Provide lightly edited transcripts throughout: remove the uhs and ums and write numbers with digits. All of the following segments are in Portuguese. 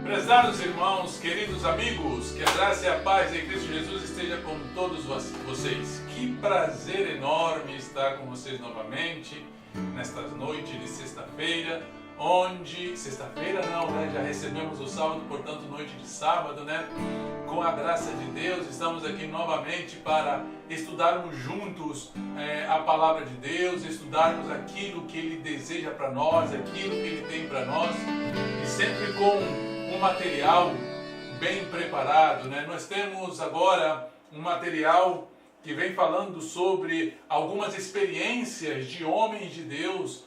Prezados irmãos, queridos amigos, que a graça e a paz de Cristo Jesus esteja com todos vocês. Que prazer enorme estar com vocês novamente nesta noite de sexta-feira, sexta-feira não, né? Já recebemos o sábado, portanto noite de sábado, né? Com a graça de Deus, estamos aqui novamente para estudarmos juntos a palavra de Deus, estudarmos aquilo que Ele deseja para nós, aquilo que Ele tem para nós, e sempre com um material bem preparado, né? Nós temos agora um material que vem falando sobre algumas experiências de homens de Deus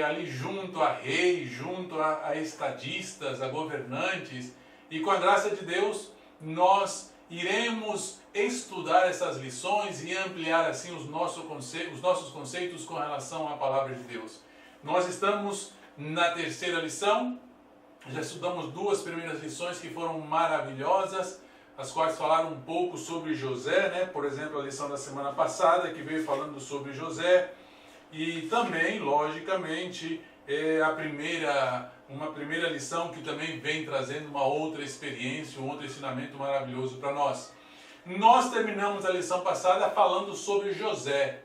ali junto a reis, junto a estadistas, a governantes, e com a graça de Deus nós iremos estudar essas lições e ampliar assim os nossos conceitos com relação à palavra de Deus. Nós estamos na terceira lição. Já estudamos duas primeiras lições que foram maravilhosas, as quais falaram um pouco sobre José, né? Por exemplo, a lição da semana passada, que veio falando sobre José, e também, logicamente, uma primeira lição que também vem trazendo uma outra experiência, um outro ensinamento maravilhoso para nós. Nós terminamos a lição passada falando sobre José,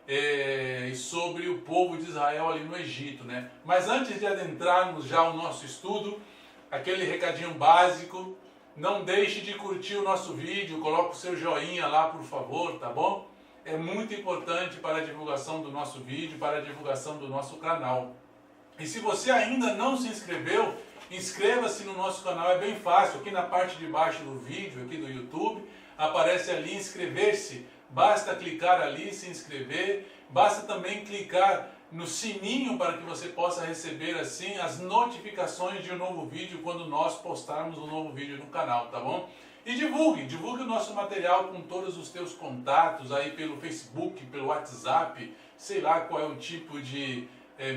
e sobre o povo de Israel ali no Egito, né? Mas antes de adentrarmos já o nosso estudo, aquele recadinho básico: não deixe de curtir o nosso vídeo, coloque o seu joinha lá, por favor, tá bom? É muito importante para a divulgação do nosso vídeo, para a divulgação do nosso canal. E se você ainda não se inscreveu, inscreva-se no nosso canal, é bem fácil. Aqui na parte de baixo do vídeo, aqui do YouTube, aparece ali inscrever-se. Basta clicar ali, se inscrever, basta também clicar no sininho para que você possa receber assim as notificações de um novo vídeo quando nós postarmos um novo vídeo no canal, tá bom? E divulgue o nosso material com todos os teus contatos aí pelo Facebook, pelo WhatsApp, sei lá qual é o tipo de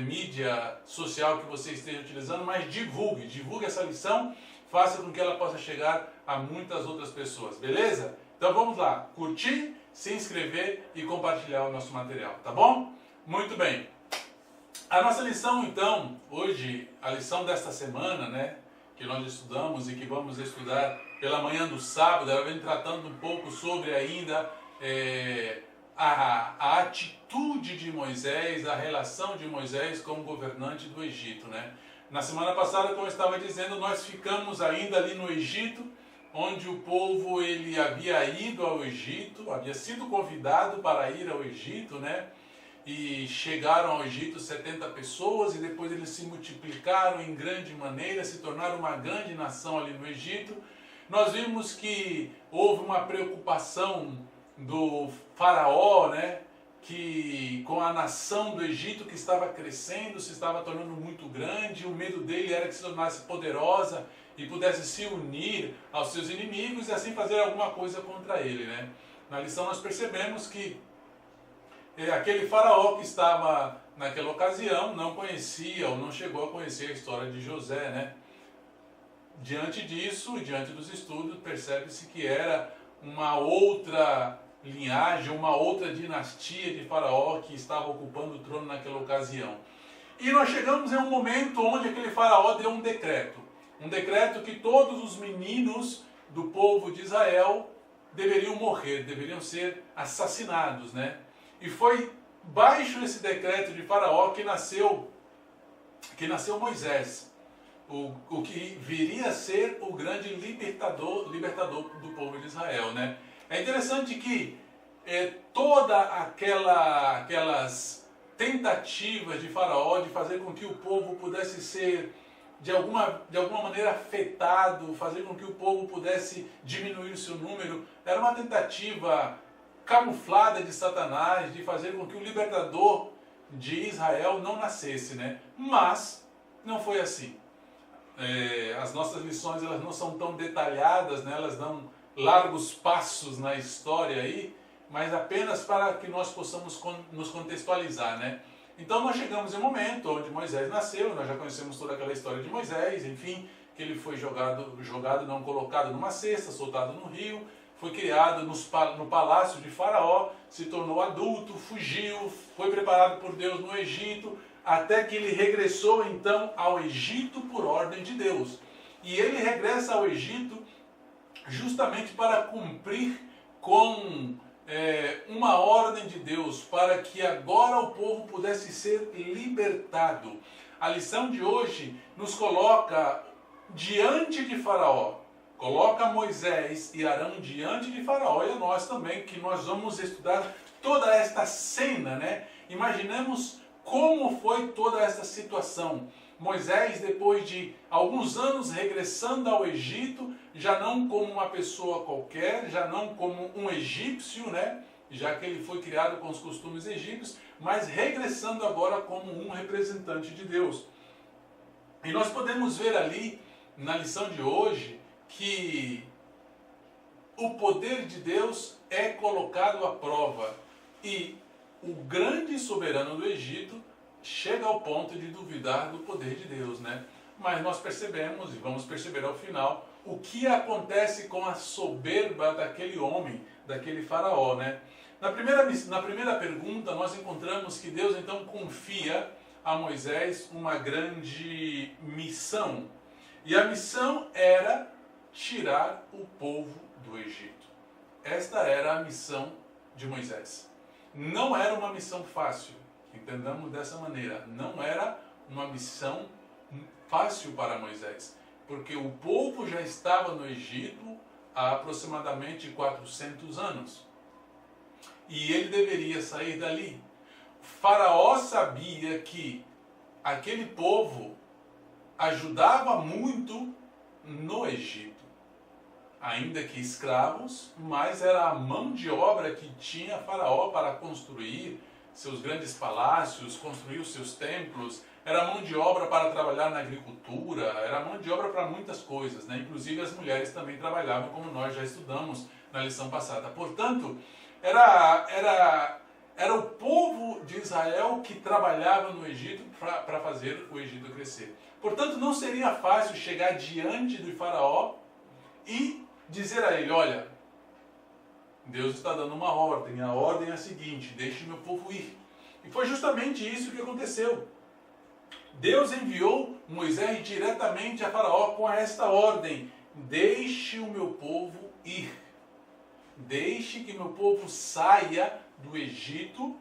mídia social que você esteja utilizando, mas divulgue essa lição, faça com que ela possa chegar a muitas outras pessoas, beleza? Então vamos lá, curtir, se inscrever e compartilhar o nosso material, tá bom? Muito bem. A nossa lição então, hoje, a lição desta semana, né, que nós estudamos e que vamos estudar pela manhã do sábado, ela vem tratando um pouco sobre ainda a atitude de Moisés, a relação de Moisés com o governante do Egito, né? Na semana passada, como eu estava dizendo, nós ficamos ainda ali no Egito, onde o povo ele havia ido ao Egito, havia sido convidado para ir ao Egito, né? E chegaram ao Egito 70 pessoas e depois eles se multiplicaram em grande maneira, se tornaram uma grande nação ali no Egito. Nós vimos que houve uma preocupação do faraó, né? Que com a nação do Egito que estava crescendo, se estava tornando muito grande, o medo dele era que se tornasse poderosa e pudesse se unir aos seus inimigos e assim fazer alguma coisa contra ele, né? Na lição nós percebemos que aquele faraó que estava naquela ocasião não conhecia ou não chegou a conhecer a história de José, né? Diante disso, diante dos estudos, percebe-se que era uma outra linhagem, uma outra dinastia de faraó que estava ocupando o trono naquela ocasião. E nós chegamos em um momento onde aquele faraó deu um decreto que todos os meninos do povo de Israel deveriam morrer, deveriam ser assassinados, né? E foi baixo esse decreto de faraó que nasceu Moisés, o que viria a ser o grande libertador do povo de Israel, né? É interessante que toda aquelas tentativas de faraó de fazer com que o povo pudesse ser de alguma maneira afetado, fazer com que o povo pudesse diminuir o seu número, era uma tentativa camuflada de Satanás de fazer com que o libertador de Israel não nascesse, né? Mas não foi assim. As nossas lições elas não são tão detalhadas, né? Elas dão largos passos na história aí, mas apenas para que nós possamos nos contextualizar, né? Então nós chegamos em um momento onde Moisés nasceu, nós já conhecemos toda aquela história de Moisés, enfim, que ele foi colocado numa cesta, soltado no rio, foi criado no palácio de Faraó, se tornou adulto, fugiu, foi preparado por Deus no Egito, até que ele regressou então ao Egito por ordem de Deus. E ele regressa ao Egito justamente para cumprir com uma ordem de Deus, para que agora o povo pudesse ser libertado. A lição de hoje nos coloca diante de Faraó, coloca Moisés e Arão diante de Faraó, e a nós também, que nós vamos estudar toda esta cena, né? Imaginemos como foi toda essa situação. Moisés, depois de alguns anos regressando ao Egito, já não como uma pessoa qualquer, já não como um egípcio, né? Já que ele foi criado com os costumes egípcios, mas regressando agora como um representante de Deus. E nós podemos ver ali, na lição de hoje, que o poder de Deus é colocado à prova. E o grande soberano do Egito chega ao ponto de duvidar do poder de Deus, né? Mas nós percebemos, e vamos perceber ao final, o que acontece com a soberba daquele homem, daquele faraó, né? Na primeira pergunta, nós encontramos que Deus então confia a Moisés uma grande missão. E a missão era tirar o povo do Egito. Esta era a missão de Moisés. Não era uma missão fácil, entendamos dessa maneira. Não era uma missão fácil para Moisés, porque o povo já estava no Egito há aproximadamente 400 anos. E ele deveria sair dali. Faraó sabia que aquele povo ajudava muito no Egito. Ainda que escravos, mas era a mão de obra que tinha Faraó para construir seus grandes palácios, construir os seus templos. Era mão de obra para trabalhar na agricultura, era mão de obra para muitas coisas, né? Inclusive as mulheres também trabalhavam, como nós já estudamos na lição passada. Portanto, era o povo de Israel que trabalhava no Egito para fazer o Egito crescer. Portanto, não seria fácil chegar diante do faraó e dizer a ele: olha, Deus está dando uma ordem, a ordem é a seguinte, deixe meu povo ir. E foi justamente isso que aconteceu. Deus enviou Moisés diretamente a Faraó com esta ordem: deixe o meu povo ir. Deixe que meu povo saia do Egito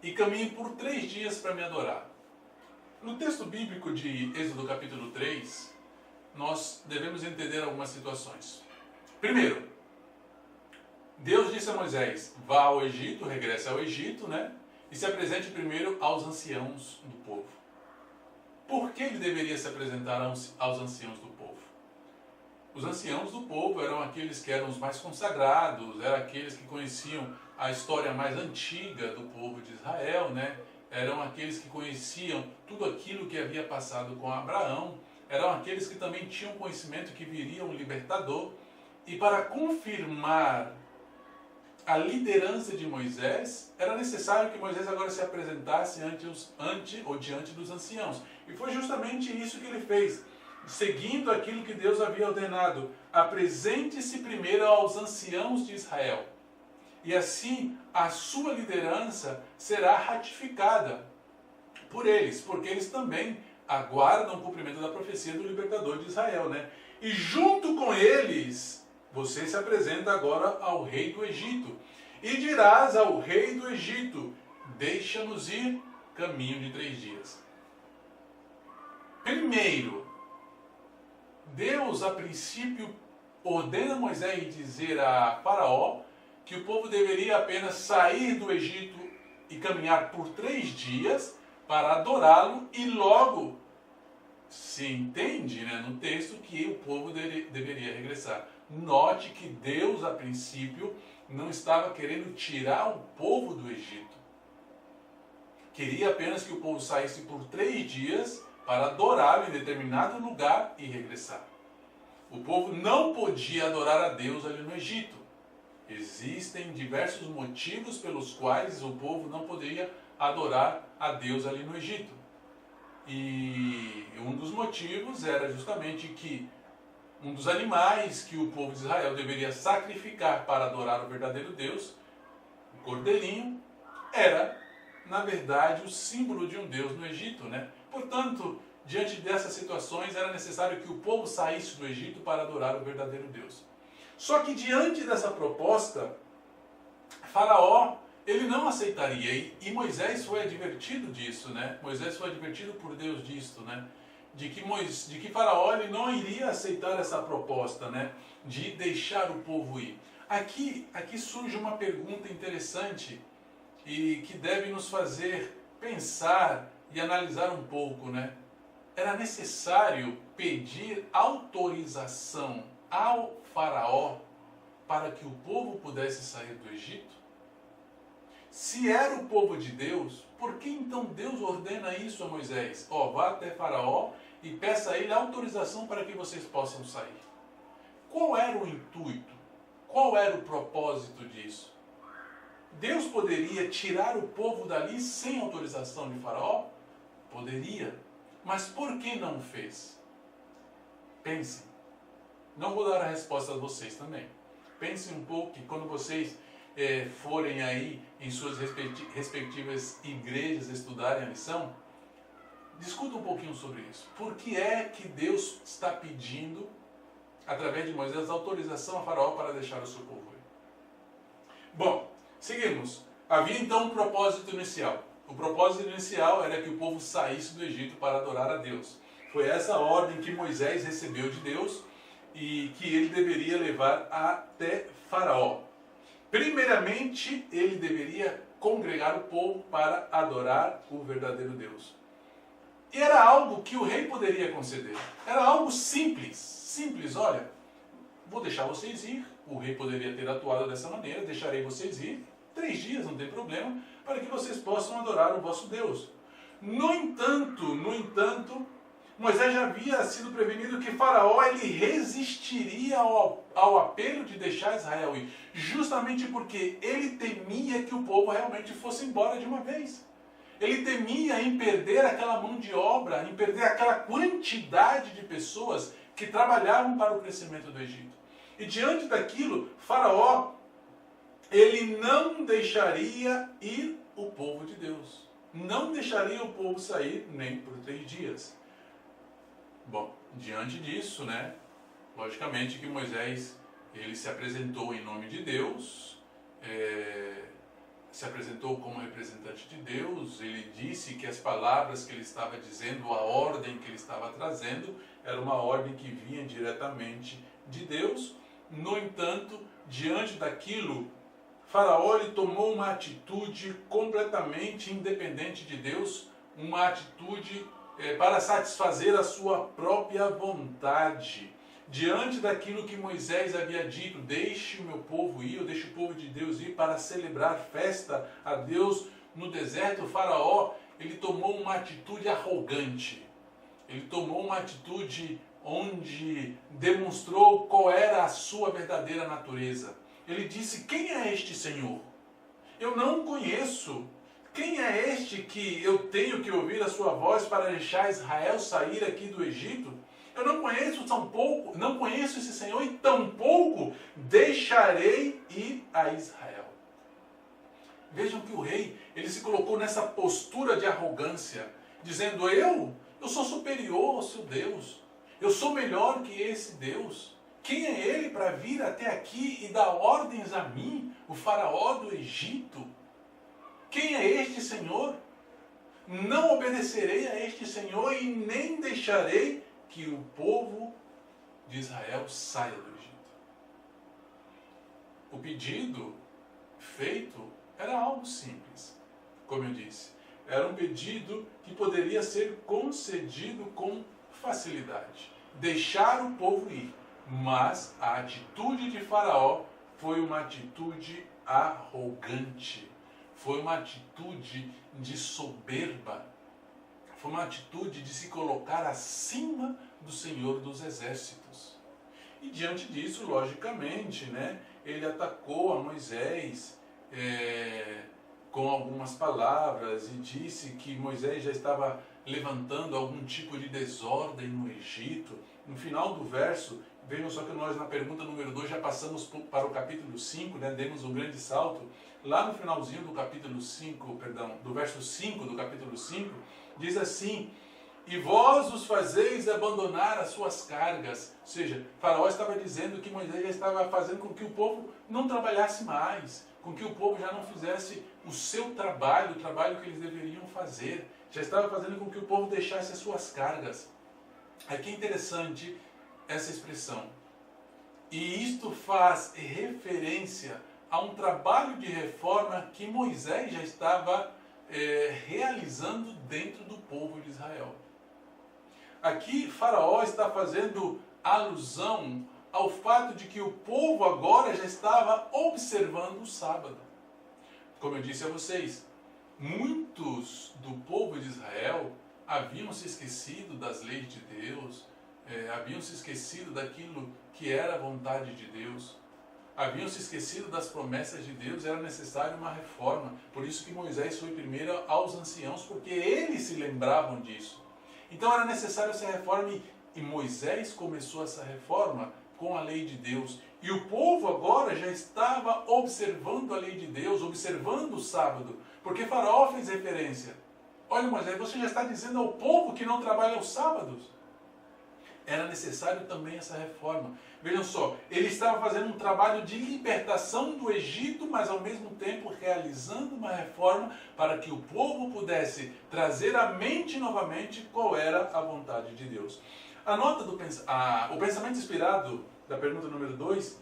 e caminhe por 3 dias para me adorar. No texto bíblico de Êxodo capítulo 3, nós devemos entender algumas situações. Primeiro, Deus disse a Moisés: vá ao Egito, regresse ao Egito, né? E se apresente primeiro aos anciãos do povo. Por que ele deveria se apresentar aos anciãos do povo? Os anciãos do povo eram aqueles que eram os mais consagrados, eram aqueles que conheciam a história mais antiga do povo de Israel, né? Eram aqueles que conheciam tudo aquilo que havia passado com Abraão, eram aqueles que também tinham conhecimento que viria um libertador. E para confirmar a liderança de Moisés, era necessário que Moisés agora se apresentasse diante dos anciãos. E foi justamente isso que ele fez, seguindo aquilo que Deus havia ordenado: apresente-se primeiro aos anciãos de Israel. E assim a sua liderança será ratificada por eles, porque eles também aguardam o cumprimento da profecia do libertador de Israel, né? E junto com eles, você se apresenta agora ao rei do Egito. E dirás ao rei do Egito: deixa-nos ir, caminho de 3 dias. Primeiro, Deus a princípio ordena Moisés dizer a Faraó que o povo deveria apenas sair do Egito e caminhar por 3 dias para adorá-lo, e logo se entende, né, no texto que o povo deveria regressar. Note que Deus, a princípio, não estava querendo tirar o povo do Egito. Queria apenas que o povo saísse por 3 dias para adorá-lo em determinado lugar e regressar. O povo não podia adorar a Deus ali no Egito. Existem diversos motivos pelos quais o povo não poderia adorar a Deus ali no Egito. E um dos motivos era justamente que um dos animais que o povo de Israel deveria sacrificar para adorar o verdadeiro Deus, o cordeirinho, era, na verdade, o símbolo de um Deus no Egito, né? Portanto, diante dessas situações, era necessário que o povo saísse do Egito para adorar o verdadeiro Deus. Só que diante dessa proposta, Faraó, ele não aceitaria, e Moisés foi advertido disso, né? Moisés foi advertido por Deus disso, né? De que Faraó ele não iria aceitar essa proposta, né? De deixar o povo ir. Aqui surge uma pergunta interessante e que deve nos fazer pensar e analisar um pouco, né? Era necessário pedir autorização ao Faraó para que o povo pudesse sair do Egito? Se era o povo de Deus, por que então Deus ordena isso a Moisés? Vá até Faraó e peça a ele autorização para que vocês possam sair. Qual era o intuito? Qual era o propósito disso? Deus poderia tirar o povo dali sem autorização de Faraó? Poderia. Mas por que não o fez? Pensem. Não vou dar a resposta a vocês também. Pensem um pouco que quando vocês forem aí em suas respectivas igrejas estudarem a lição, discuta um pouquinho sobre isso. Por que é que Deus está pedindo, através de Moisés, autorização a Faraó para deixar o seu povo ir? Bom, seguimos. Havia então um propósito inicial. O propósito inicial era que o povo saísse do Egito para adorar a Deus. Foi essa a ordem que Moisés recebeu de Deus e que ele deveria levar até Faraó. Primeiramente, ele deveria congregar o povo para adorar o verdadeiro Deus. E era algo que o rei poderia conceder. Era algo simples. Simples, olha, vou deixar vocês ir. O rei poderia ter atuado dessa maneira, deixarei vocês ir. 3 dias, não tem problema, para que vocês possam adorar o vosso Deus. No entanto, Moisés já havia sido prevenido que Faraó ele resistiria ao apelo de deixar Israel ir, justamente porque ele temia que o povo realmente fosse embora de uma vez. Ele temia em perder aquela mão de obra, em perder aquela quantidade de pessoas que trabalhavam para o crescimento do Egito. E diante daquilo, Faraó, ele não deixaria ir o povo de Deus. Não deixaria o povo sair nem por 3 dias. Bom, diante disso, né, logicamente que Moisés, ele se apresentou em nome de Deus, se apresentou como representante de Deus, ele disse que as palavras que ele estava dizendo, a ordem que ele estava trazendo, era uma ordem que vinha diretamente de Deus. No entanto, diante daquilo, Faraó ele tomou uma atitude completamente independente de Deus, uma atitude para satisfazer a sua própria vontade. Diante daquilo que Moisés havia dito, deixe o meu povo ir, ou deixe o povo de Deus ir para celebrar festa a Deus no deserto, o Faraó ele tomou uma atitude arrogante. Ele tomou uma atitude onde demonstrou qual era a sua verdadeira natureza. Ele disse, quem é este Senhor? Eu não o conheço. Quem é este que eu tenho que ouvir a sua voz para deixar Israel sair aqui do Egito? Eu não conheço esse Senhor e tampouco deixarei ir a Israel. Vejam que o rei, ele se colocou nessa postura de arrogância, dizendo, eu sou superior ao seu Deus. Eu sou melhor que esse Deus. Quem é ele para vir até aqui e dar ordens a mim, o faraó do Egito? Quem é este Senhor? Não obedecerei a este Senhor e nem deixarei que o povo de Israel saia do Egito. O pedido feito era algo simples, como eu disse. Era um pedido que poderia ser concedido com facilidade. Deixar o povo ir. Mas a atitude de Faraó foi uma atitude arrogante. Foi uma atitude de soberba. Foi uma atitude de se colocar acima do Senhor dos Exércitos. E diante disso, logicamente, né, ele atacou a Moisés com algumas palavras e disse que Moisés já estava levantando algum tipo de desordem no Egito. No final do verso, vejam só que nós na pergunta número 2 já passamos para o capítulo 5, né? Demos um grande salto. Lá no finalzinho do capítulo 5, perdão, do verso 5 do capítulo 5, diz assim: e vós os fazeis abandonar as suas cargas. Ou seja, Faraó estava dizendo que Moisés já estava fazendo com que o povo não trabalhasse mais, com que o povo já não fizesse o seu trabalho, o trabalho que eles deveriam fazer. Já estava fazendo com que o povo deixasse as suas cargas. Aqui é interessante essa expressão. E isto faz referência a um trabalho de reforma que Moisés já estava realizando dentro do povo de Israel. Aqui Faraó está fazendo alusão ao fato de que o povo agora já estava observando o sábado. Como eu disse a vocês, muitos do povo de Israel haviam se esquecido das leis de Deus, haviam se esquecido daquilo que era a vontade de Deus, haviam se esquecido das promessas de Deus. Era necessária uma reforma. Por isso que Moisés foi primeiro aos anciãos, porque eles se lembravam disso. Então era necessária essa reforma e Moisés começou essa reforma com a lei de Deus. E o povo agora já estava observando a lei de Deus, observando o sábado, porque Faraó fez referência. Olha, Moisés, você já está dizendo ao povo que não trabalha aos sábados. Era necessário também essa reforma. Vejam só, ele estava fazendo um trabalho de libertação do Egito, mas ao mesmo tempo realizando uma reforma para que o povo pudesse trazer à mente novamente qual era a vontade de Deus. O pensamento inspirado da pergunta número 2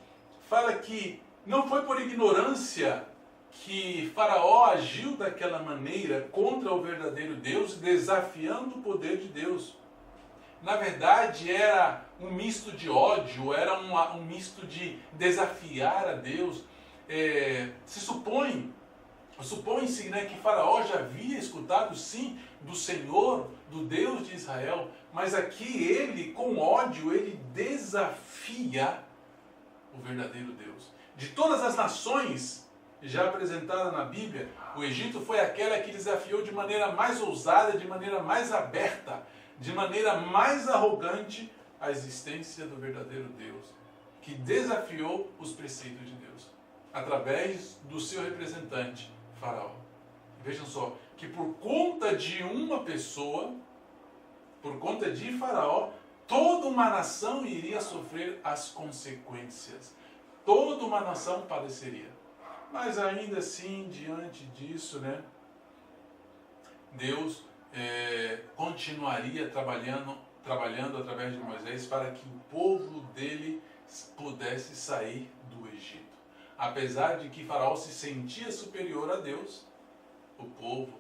fala que não foi por ignorância que Faraó agiu daquela maneira contra o verdadeiro Deus, desafiando o poder de Deus. Na verdade, era um misto de ódio, era um misto de desafiar a Deus. Supõe-se, né, que Faraó já havia escutado, sim, do Senhor, do Deus de Israel, mas aqui ele, com ódio, ele desafia o verdadeiro Deus. De todas as nações já apresentada na Bíblia, o Egito foi aquela que desafiou de maneira mais ousada, de maneira mais aberta, de maneira mais arrogante a existência do verdadeiro Deus, que desafiou os preceitos de Deus, através do seu representante, Faraó. Vejam só, que por conta de uma pessoa, por conta de Faraó, toda uma nação iria sofrer as consequências. Toda uma nação padeceria. Mas ainda assim, diante disso, né, Deus continuaria trabalhando através de Moisés para que o povo dele pudesse sair do Egito. Apesar de que Faraó se sentia superior a Deus, o povo,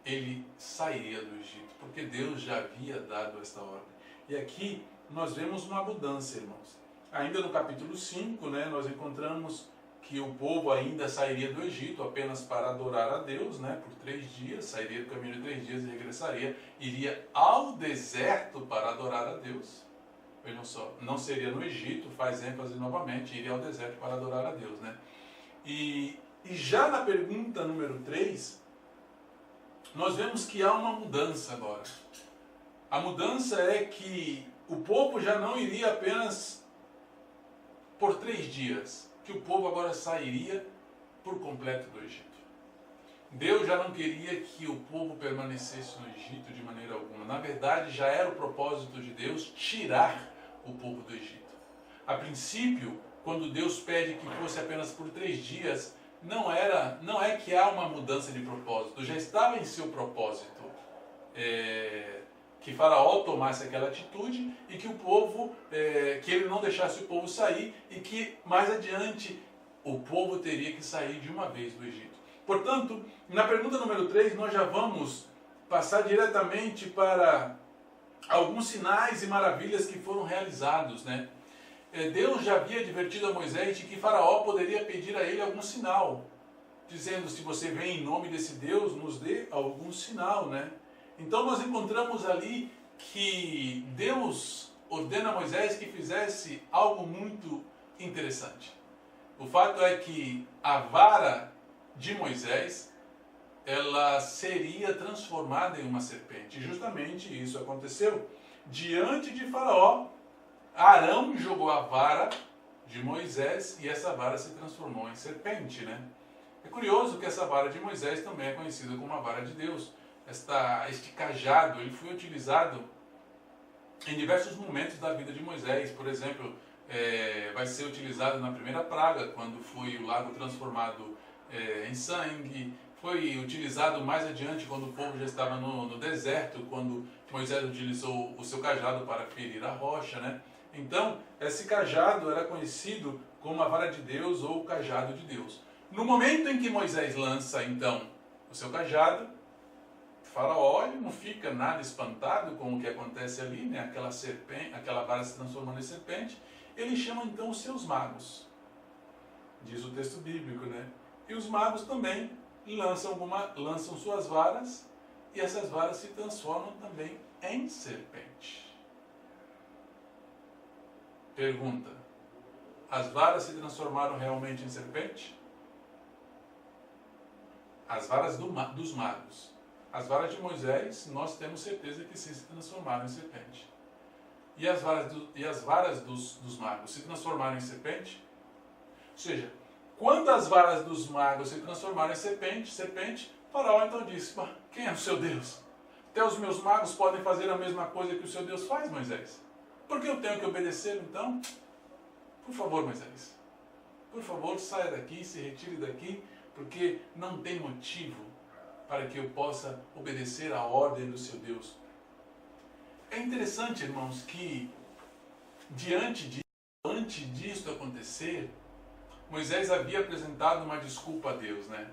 ele sairia do Egito, porque Deus já havia dado esta ordem. E aqui nós vemos uma mudança, irmãos. Ainda no capítulo 5, né, nós encontramos que o povo ainda sairia do Egito apenas para adorar a Deus, né, por 3 dias, sairia do caminho de 3 dias e regressaria, iria ao deserto para adorar a Deus. Vejam só, não seria no Egito, faz ênfase novamente, iria ao deserto para adorar a Deus, né? E já na pergunta número 3, nós vemos que há uma mudança agora. A mudança é que o povo já não iria apenas por 3 dias, que o povo agora sairia por completo do Egito. Deus já não queria que o povo permanecesse no Egito de maneira alguma. Na verdade, já era o propósito de Deus tirar o povo do Egito. A princípio, quando Deus pede que fosse apenas por 3 dias, não é que há uma mudança de propósito, já estava em seu propósito que Faraó tomasse aquela atitude e que o povo, que ele não deixasse o povo sair e que mais adiante o povo teria que sair de uma vez do Egito. Portanto, na pergunta número 3, nós já vamos passar diretamente para alguns sinais e maravilhas que foram realizados, né? Deus já havia advertido a Moisés de que Faraó poderia pedir a ele algum sinal, dizendo: se você vem em nome desse Deus, nos dê algum sinal, né? Então nós encontramos ali que Deus ordena a Moisés que fizesse algo muito interessante. O fato é que a vara de Moisés ela seria transformada em uma serpente. E justamente isso aconteceu. Diante de Faraó, Arão jogou a vara de Moisés e essa vara se transformou em serpente, né? É curioso que essa vara de Moisés também é conhecida como a vara de Deus. Este cajado, ele foi utilizado em diversos momentos da vida de Moisés. Por exemplo, vai ser utilizado na primeira praga, quando foi o lago transformado em sangue. Foi utilizado mais adiante, quando o povo já estava no deserto, quando Moisés utilizou o seu cajado para ferir a rocha, né? Então, esse cajado era conhecido como a vara de Deus ou o cajado de Deus. No momento em que Moisés lança, então, o seu cajado, Faraó não fica nada espantado com o que acontece ali, né? Aquela vara se transformando em serpente. Ele chama, então, os seus magos. Diz o texto bíblico, né? E os magos também lançam suas varas, e essas varas se transformam também em serpente. Pergunta: as varas se transformaram realmente em serpente? As varas dos magos. As varas de Moisés, nós temos certeza que sim, se transformaram em serpente. E as varas dos magos se transformaram em serpente? Ou seja, quando as varas dos magos se transformaram em serpente, Faraó então disse: quem é o seu Deus? Até os meus magos podem fazer a mesma coisa que o seu Deus faz, Moisés. Por que eu tenho que obedecê-lo então? Por favor, Moisés, por favor, saia daqui, se retire daqui, porque não tem motivo para que eu possa obedecer à ordem do seu Deus. É interessante, irmãos, que antes disto acontecer, Moisés havia apresentado uma desculpa a Deus, né?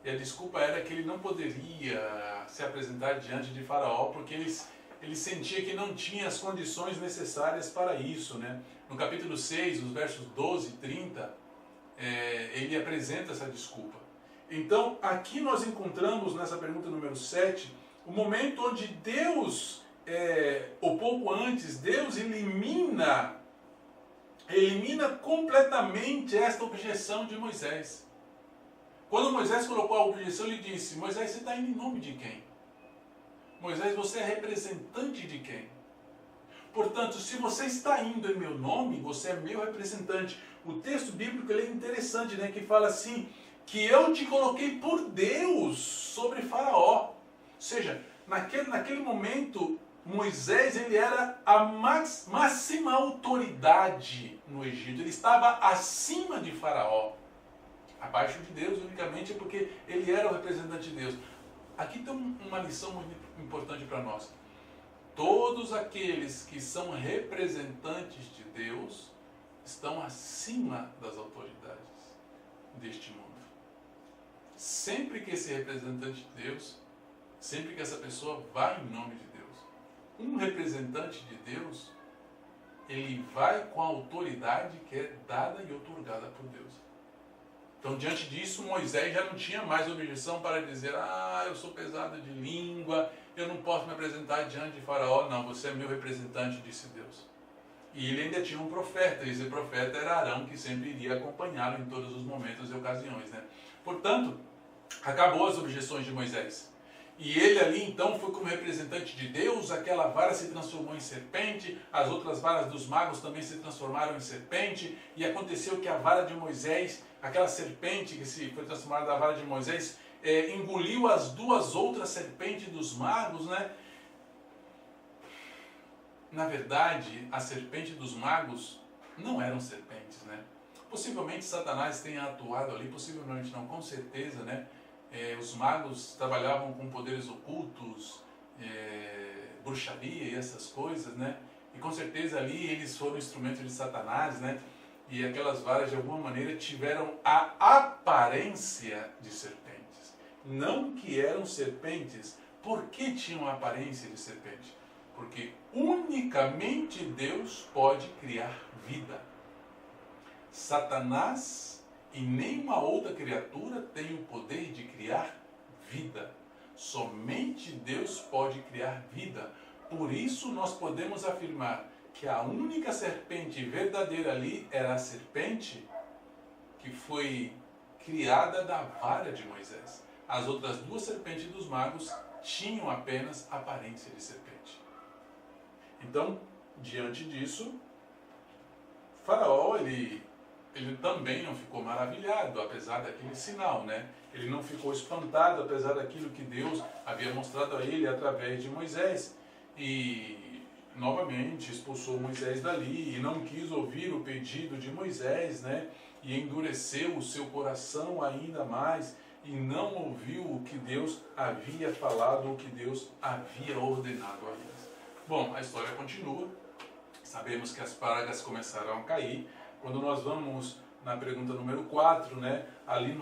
E a desculpa era que ele não poderia se apresentar diante de Faraó, porque ele sentia que não tinha as condições necessárias para isso, né? No capítulo 6, os versos 12 e 30, ele apresenta essa desculpa. Então, aqui nós encontramos, nessa pergunta número 7, o momento onde Deus, ou pouco antes, Deus elimina completamente esta objeção de Moisés. Quando Moisés colocou a objeção, ele disse: Moisés, você está indo em nome de quem? Moisés, você é representante de quem? Portanto, se você está indo em meu nome, você é meu representante. O texto bíblico ele é interessante, né? Que fala assim, que eu te coloquei por Deus sobre Faraó. Ou seja, naquele momento, Moisés ele era a máxima autoridade no Egito. Ele estava acima de Faraó. Abaixo de Deus unicamente porque ele era o representante de Deus. Aqui tem uma lição muito importante para nós. Todos aqueles que são representantes de Deus estão acima das autoridades deste mundo. Sempre que esse representante de Deus, sempre que essa pessoa vai em nome de Deus, um representante de Deus, ele vai com a autoridade que é dada e outorgada por Deus. Então, diante disso, Moisés já não tinha mais objeção para dizer: eu sou pesado de língua, eu não posso me apresentar diante de Faraó. Não, você é meu representante, disse Deus. E ele ainda tinha um profeta, e esse profeta era Arão, que sempre iria acompanhá-lo em todos os momentos e ocasiões, né? Portanto, acabou as objeções de Moisés. E ele ali então foi como representante de Deus, aquela vara se transformou em serpente, as outras varas dos magos também se transformaram em serpente, e aconteceu que a vara de Moisés, aquela serpente que se foi transformada na vara de Moisés, engoliu as duas outras serpentes dos magos, né? Na verdade, a serpente dos magos não eram serpentes, né? Possivelmente Satanás tenha atuado ali, possivelmente não, com certeza, né? Os magos trabalhavam com poderes ocultos, bruxaria e essas coisas, né? E com certeza ali eles foram instrumentos de Satanás, né? E aquelas varas de alguma maneira tiveram a aparência de serpentes. Não que eram serpentes. Por que tinham a aparência de serpente? Porque unicamente Deus pode criar vida. Satanás e nenhuma outra criatura tem o poder de criar vida. Somente Deus pode criar vida. Por isso nós podemos afirmar que a única serpente verdadeira ali era a serpente que foi criada da vara de Moisés. As outras duas serpentes dos magos tinham apenas aparência de serpente. Então, diante disso, Faraó, ele também não ficou maravilhado, apesar daquele sinal, né? Ele não ficou espantado, apesar daquilo que Deus havia mostrado a ele através de Moisés. E, novamente, expulsou Moisés dali e não quis ouvir o pedido de Moisés, né? E endureceu o seu coração ainda mais e não ouviu o que Deus havia falado, o que Deus havia ordenado a eles. Bom, a história continua. Sabemos que as pragas começaram a cair. Quando nós vamos na pergunta número 4, né, ali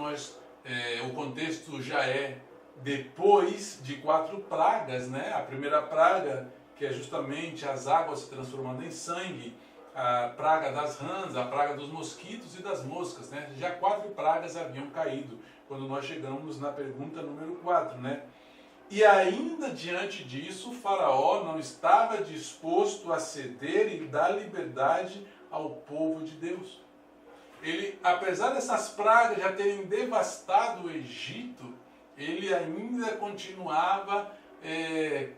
o contexto já é depois de 4 pragas, né? A primeira praga, que é justamente as águas se transformando em sangue, a praga das rãs, a praga dos mosquitos e das moscas, né? Já 4 pragas haviam caído quando nós chegamos na pergunta número 4, né? E ainda diante disso, Faraó não estava disposto a ceder e dar liberdade ao povo de Deus. Ele, apesar dessas pragas já terem devastado o Egito, ele ainda continuava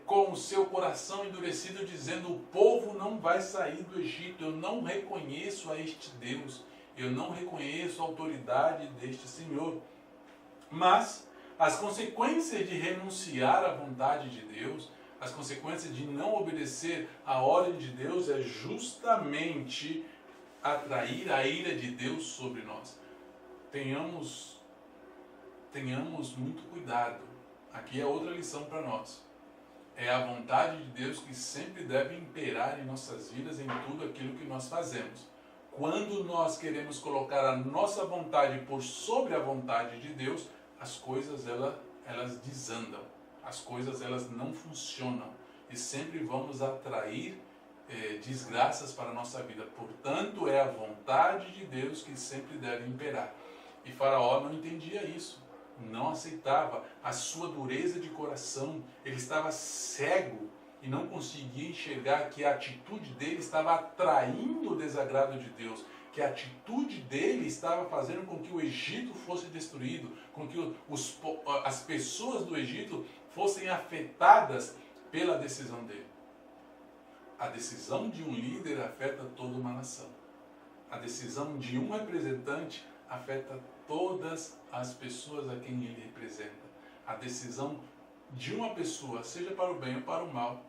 com o seu coração endurecido, dizendo: o povo não vai sair do Egito, eu não reconheço a este Deus, eu não reconheço a autoridade deste Senhor. Mas as consequências de renunciar à vontade de Deus, as consequências de não obedecer à ordem de Deus é justamente atrair a ira de Deus sobre nós. Tenhamos muito cuidado. Aqui é outra lição para nós. É a vontade de Deus que sempre deve imperar em nossas vidas, em tudo aquilo que nós fazemos. Quando nós queremos colocar a nossa vontade por sobre a vontade de Deus, as coisas elas desandam, as coisas elas não funcionam e sempre vão nos atrair desgraças para a nossa vida. Portanto, é a vontade de Deus que sempre deve imperar. E Faraó não entendia isso, não aceitava a sua dureza de coração. Ele estava cego e não conseguia enxergar que a atitude dele estava atraindo o desagrado de Deus, que a atitude dele estava fazendo com que o Egito fosse destruído, com que as pessoas do Egito fossem afetadas pela decisão dele. A decisão de um líder afeta toda uma nação. A decisão de um representante afeta todas as pessoas a quem ele representa. A decisão de uma pessoa, seja para o bem ou para o mal,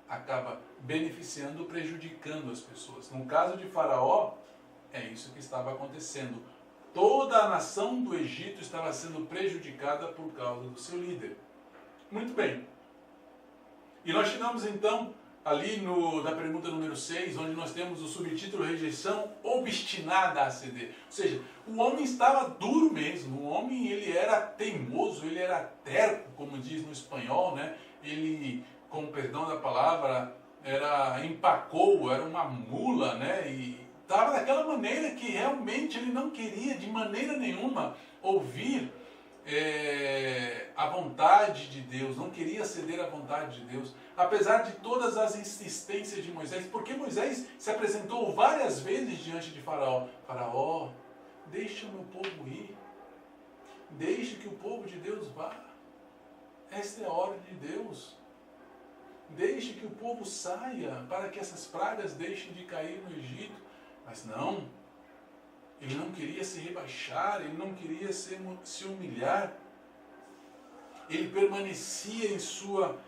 acaba beneficiando ou prejudicando as pessoas. No caso de Faraó, é isso que estava acontecendo. Toda a nação do Egito estava sendo prejudicada por causa do seu líder. Muito bem. E nós chegamos então ali na pergunta número 6, onde nós temos o subtítulo Rejeição obstinada a ceder. Ou seja, o homem estava duro mesmo. O homem, ele era teimoso, ele era terco, como diz no espanhol, né? Ele, com perdão da palavra, empacou, era uma mula, né? E estava daquela maneira que realmente ele não queria de maneira nenhuma ouvir a vontade de Deus, não queria ceder à vontade de Deus, apesar de todas as insistências de Moisés, porque Moisés se apresentou várias vezes diante de Faraó. Faraó, deixa o meu povo ir, deixe que o povo de Deus vá, esta é a ordem de Deus. Deixe que o povo saia para que essas pragas deixem de cair no Egito. Mas não, ele não queria se rebaixar, ele não queria se humilhar. Ele permanecia em sua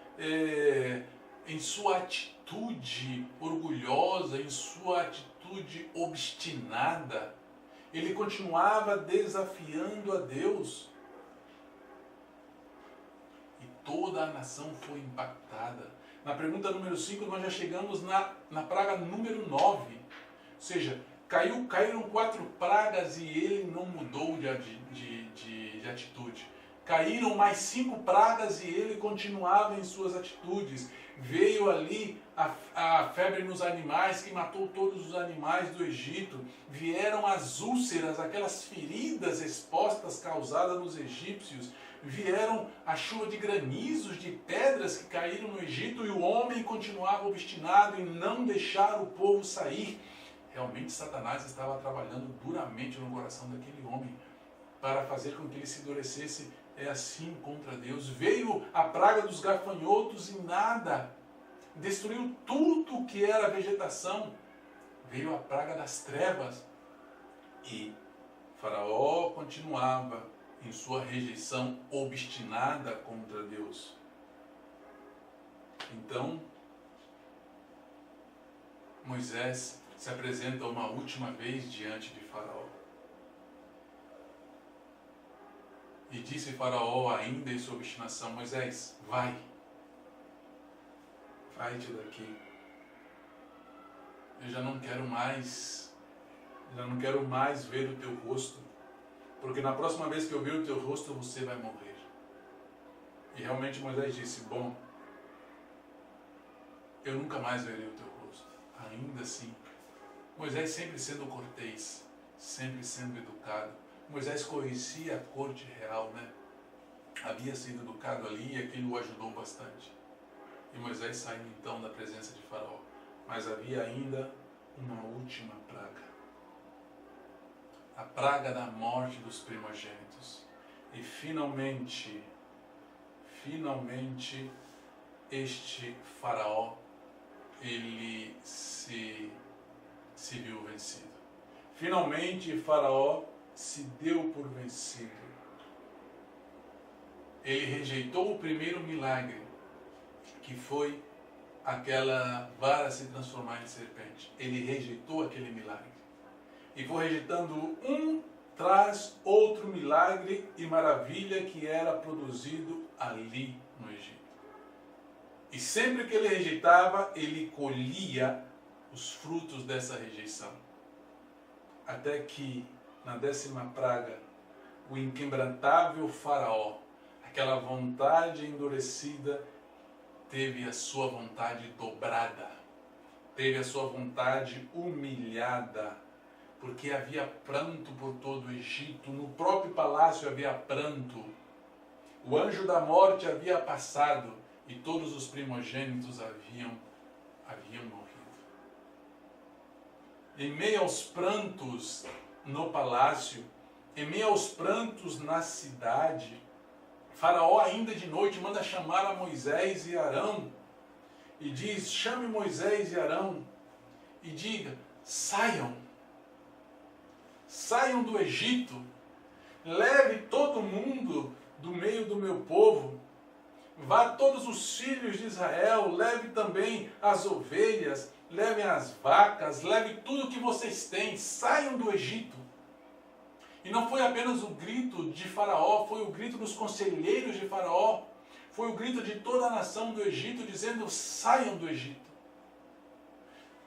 atitude orgulhosa, em sua atitude obstinada. Ele continuava desafiando a Deus. E toda a nação foi impactada. Na pergunta número 5, nós já chegamos na praga número 9. Ou seja, caíram 4 pragas e ele não mudou de atitude. Caíram mais 5 pragas e ele continuava em suas atitudes. Veio ali a febre nos animais, que matou todos os animais do Egito. Vieram as úlceras, aquelas feridas expostas causadas nos egípcios. Vieram a chuva de granizos, de pedras que caíram no Egito, e o homem continuava obstinado em não deixar o povo sair. Realmente Satanás estava trabalhando duramente no coração daquele homem para fazer com que ele se endurecesse é assim contra Deus. Veio a praga dos gafanhotos e nada. Destruiu tudo que era vegetação. Veio a praga das trevas. E Faraó continuava em sua rejeição obstinada contra Deus. Então, Moisés se apresenta uma última vez diante de Faraó. E disse Faraó, ainda em sua obstinação: Moisés, vai-te daqui. Eu já não quero mais ver o teu rosto, porque na próxima vez que eu ver o teu rosto, você vai morrer. E realmente Moisés disse: bom, eu nunca mais verei o teu rosto. Ainda assim, Moisés sempre sendo cortês, sempre sendo educado. Moisés conhecia a corte real, né? Havia sido educado ali e aquilo o ajudou bastante. E Moisés saiu então da presença de Faraó. Mas havia ainda uma última praga. A praga da morte dos primogênitos. E finalmente, este Faraó, ele se viu vencido. Finalmente, Faraó se deu por vencido. Ele rejeitou o primeiro milagre, que foi aquela vara se transformar em serpente. Ele rejeitou aquele milagre. E foi rejeitando um tras outro milagre e maravilha que era produzido ali no Egito. E sempre que ele rejeitava, ele colhia os frutos dessa rejeição. Até que, na 10ª praga, o inquebrantável Faraó, aquela vontade endurecida, teve a sua vontade dobrada, teve a sua vontade humilhada, porque havia pranto por todo o Egito, no próprio palácio havia pranto. O anjo da morte havia passado e todos os primogênitos haviam morrido. Em meio aos prantos no palácio, em meio aos prantos na cidade, Faraó ainda de noite manda chamar a Moisés e Arão e diz: chame Moisés e Arão e diga: saiam do Egito, leve todo mundo do meio do meu povo, vá todos os filhos de Israel, leve também as ovelhas, leve as vacas, leve tudo que vocês têm, saiam do Egito. E não foi apenas o grito de Faraó, foi o grito dos conselheiros de Faraó, foi o grito de toda a nação do Egito dizendo: saiam do Egito.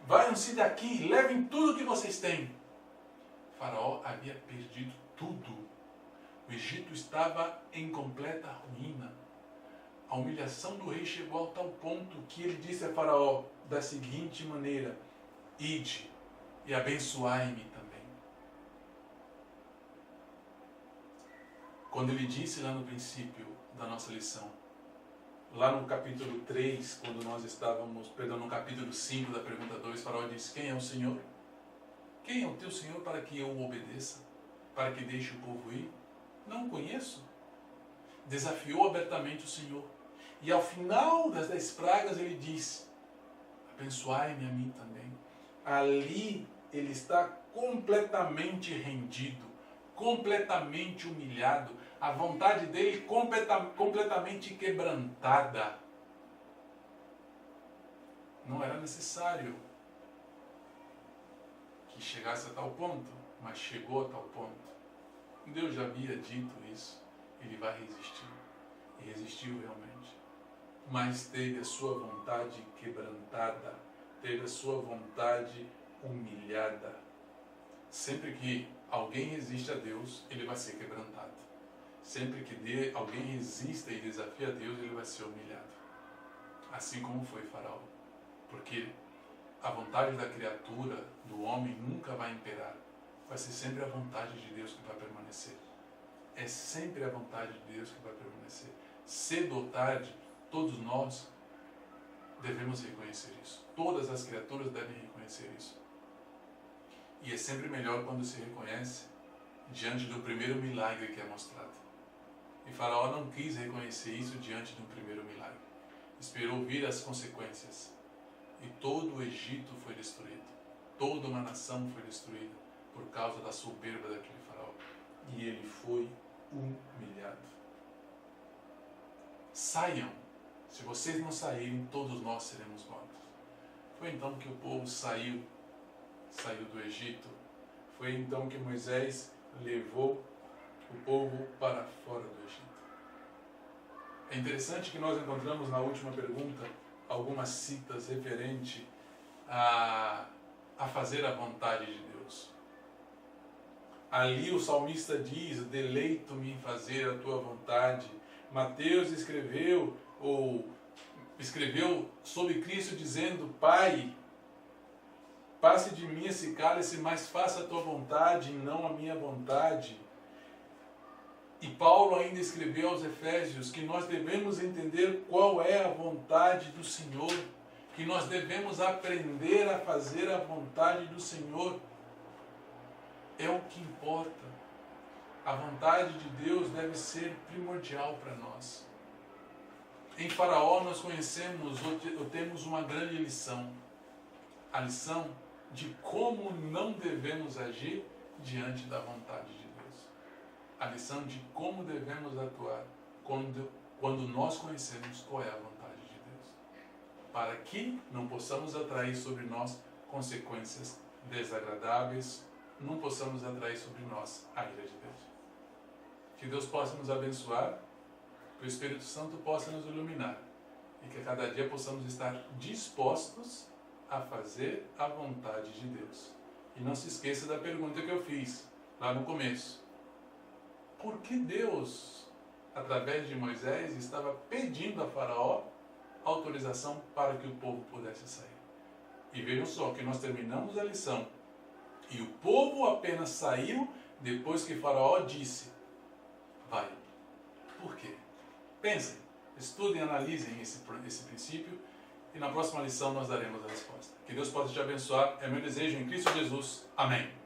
Vaiam-se daqui, levem tudo que vocês têm. Faraó havia perdido tudo. O Egito estava em completa ruína. A humilhação do rei chegou a tal ponto que ele disse a Faraó da seguinte maneira: ide e abençoai-me também. Quando ele disse lá no princípio da nossa lição, lá no capítulo 3, quando nós estávamos, no capítulo 5 da pergunta 2, Faraó disse: quem é o Senhor? Quem é o teu Senhor para que eu o obedeça? Para que deixe o povo ir? Não o conheço. Desafiou abertamente o Senhor. E ao final das 10 pragas ele disse: abençoai-me a mim também. Ali ele está completamente rendido, completamente humilhado, a vontade dele completamente quebrantada. Não era necessário que chegasse a tal ponto, mas chegou a tal ponto. Deus já havia dito isso, ele vai resistir. E resistiu realmente. Mas teve a sua vontade quebrantada, teve a sua vontade humilhada. Sempre que alguém resiste a Deus, ele vai ser quebrantado. Sempre que alguém resista e desafia a Deus, ele vai ser humilhado. Assim como foi Faraó. Porque a vontade da criatura, do homem, nunca vai imperar. Vai ser sempre a vontade de Deus que vai permanecer. É sempre a vontade de Deus que vai permanecer. Cedo ou tarde, todos nós devemos reconhecer isso. Todas as criaturas devem reconhecer isso. E é sempre melhor quando se reconhece diante do primeiro milagre que é mostrado. E Faraó não quis reconhecer isso diante de um primeiro milagre. Esperou vir as consequências. E todo o Egito foi destruído. Toda uma nação foi destruída por causa da soberba daquele faraó. E ele foi humilhado. Saiam. Se vocês não saírem, todos nós seremos mortos. Foi então que o povo saiu do Egito. Foi então que Moisés levou o povo para fora do Egito. É interessante que nós encontramos na última pergunta algumas citas referente a fazer a vontade de Deus. Ali o salmista diz: deleito-me em fazer a tua vontade. Mateus escreveu sobre Cristo dizendo: Pai, passe de mim esse cálice, mas faça a tua vontade e não a minha vontade. E Paulo ainda escreveu aos Efésios que nós devemos entender qual é a vontade do Senhor, que nós devemos aprender a fazer a vontade do Senhor. É o que importa. A vontade de Deus deve ser primordial para nós. Em Faraó nós conhecemos ou temos uma grande lição. A lição de como não devemos agir diante da vontade de Deus. A lição de como devemos atuar quando nós conhecemos qual é a vontade de Deus. Para que não possamos atrair sobre nós consequências desagradáveis, não possamos atrair sobre nós a ira de Deus. Que Deus possa nos abençoar, que o Espírito Santo possa nos iluminar e que a cada dia possamos estar dispostos a fazer a vontade de Deus. E não se esqueça da pergunta que eu fiz lá no começo. Por que Deus, através de Moisés, estava pedindo a Faraó autorização para que o povo pudesse sair? E vejam só que nós terminamos a lição e o povo apenas saiu depois que Faraó disse: vai. Por quê? Pensem, estudem, analisem esse princípio e na próxima lição nós daremos a resposta. Que Deus possa te abençoar. É meu desejo em Cristo Jesus. Amém.